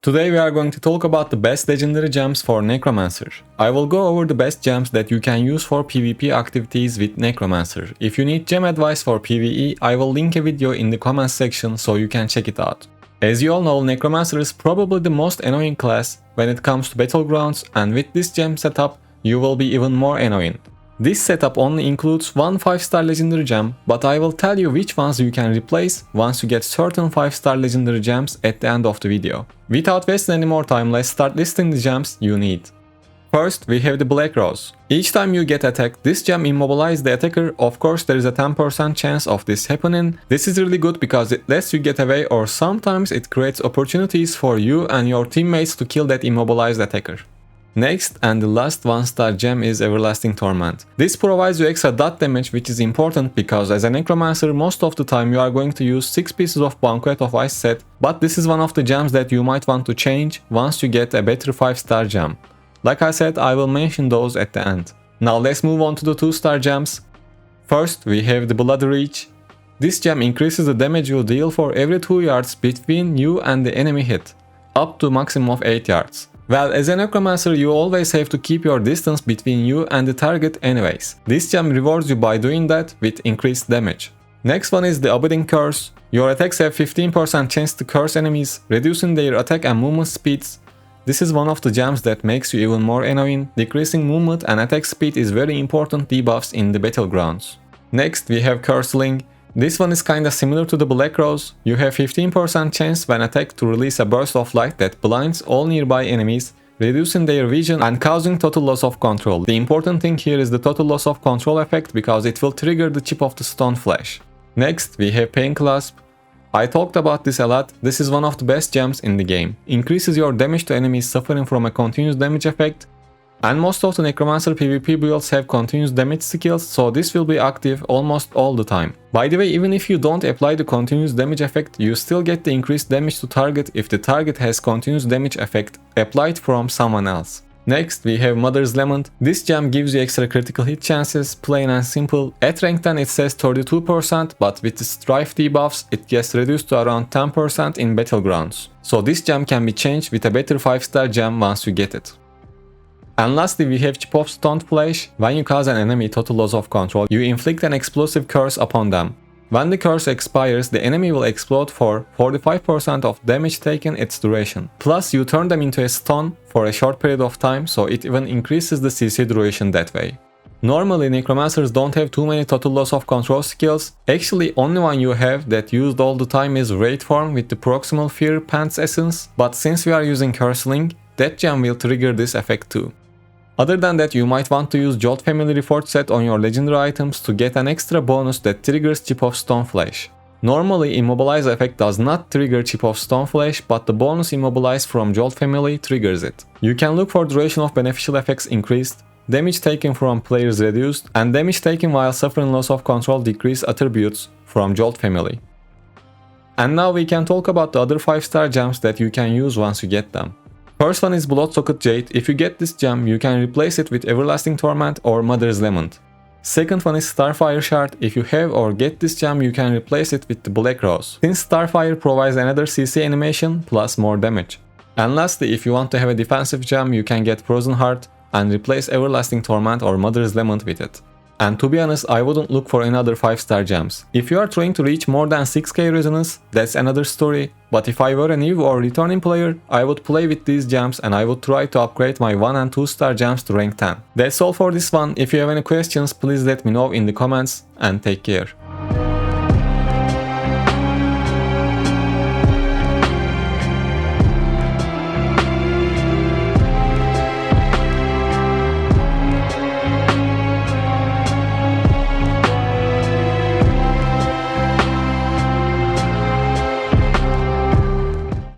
Today we are going to talk about the best legendary gems for Necromancer. I will go over the best gems that you can use for PvP activities with Necromancer. If you need gem advice for PvE, I will link a video in the comments section so you can check it out. As you all know, Necromancer is probably the most annoying class when it comes to battlegrounds, and with this gem setup, you will be even more annoying. This setup only includes one 5-star legendary gem, but I will tell you which ones you can replace once you get certain 5-star legendary gems at the end of the video. Without wasting any more time, let's start listing the gems you need. First, we have the Black Rose. Each time you get attacked, this gem immobilizes the attacker. Of course, there is a 10% chance of this happening. This is really good because it lets you get away, or sometimes it creates opportunities for you and your teammates to kill that immobilized attacker. Next and the last 1-star gem is Everlasting Torment. This provides you extra dot damage, which is important because as a Necromancer most of the time you are going to use 6 pieces of Banquet of Ice set, but this is one of the gems that you might want to change once you get a better 5-star gem. Like I said, I will mention those at the end. Now let's move on to the 2-star gems. First we have the Bloody Reach. This gem increases the damage you deal for every 2 yards between you and the enemy hit, up to maximum of 8 yards. Well, as a Necromancer you always have to keep your distance between you and the target anyways. This gem rewards you by doing that with increased damage. Next one is the Abiding Curse. Your attacks have 15% chance to curse enemies, reducing their attack and movement speeds. This is one of the gems that makes you even more annoying. Decreasing movement and attack speed is very important debuffs in the battlegrounds. Next we have Curseling. This one is kinda similar to the Black Rose. You have 15% chance when attacked to release a burst of light that blinds all nearby enemies, reducing their vision and causing total loss of control. The important thing here is the total loss of control effect because it will trigger the chip of the stone flash. Next we have Pain Clasp. I talked about this a lot. This is one of the best gems in the game. Increases your damage to enemies suffering from a continuous damage effect. And most of the Necromancer PvP builds have continuous damage skills, so this will be active almost all the time. By the way, even if you don't apply the continuous damage effect, you still get the increased damage to target if the target has continuous damage effect applied from someone else. Next we have Mother's Lament. This gem gives you extra critical hit chances, plain and simple. At rank 10 it says 32%, but with the Strife debuffs it gets reduced to around 10% in battlegrounds. So this gem can be changed with a better 5-star gem once you get it. And lastly we have Chip of Stone Flash. When you cause an enemy total loss of control, you inflict an explosive curse upon them. When the curse expires, the enemy will explode for 45% of damage taken its duration. Plus you turn them into a stone for a short period of time, so it even increases the CC duration that way. Normally Necromancers don't have too many total loss of control skills. Actually only one you have that used all the time is Wraith Form with the Proximal Fear Pants Essence, but since we are using Curseling, that gem will trigger this effect too. Other than that, you might want to use Jolt Family Reforged set on your legendary items to get an extra bonus that triggers Chip of Stone Flash. Normally, Immobilize effect does not trigger Chip of Stone Flash, but the bonus Immobilize from Jolt Family triggers it. You can look for duration of beneficial effects increased, damage taken from players reduced, and damage taken while suffering loss of control decreased attributes from Jolt Family. And now we can talk about the other 5-star gems that you can use once you get them. First one is Bloodsocket Jade. If you get this gem, you can replace it with Everlasting Torment or Mother's Lament. Second one is Starfire Shard. If you have or get this gem, you can replace it with the Black Rose, since Starfire provides another CC animation plus more damage. And lastly, if you want to have a defensive gem, you can get Frozen Heart and replace Everlasting Torment or Mother's Lament with it. And to be honest, I wouldn't look for another 5-star gems. If you are trying to reach more than 6k resonance, that's another story. But if I were a new or returning player, I would play with these gems and I would try to upgrade my 1 and 2-star gems to rank 10. That's all for this one. If you have any questions, please let me know in the comments and take care.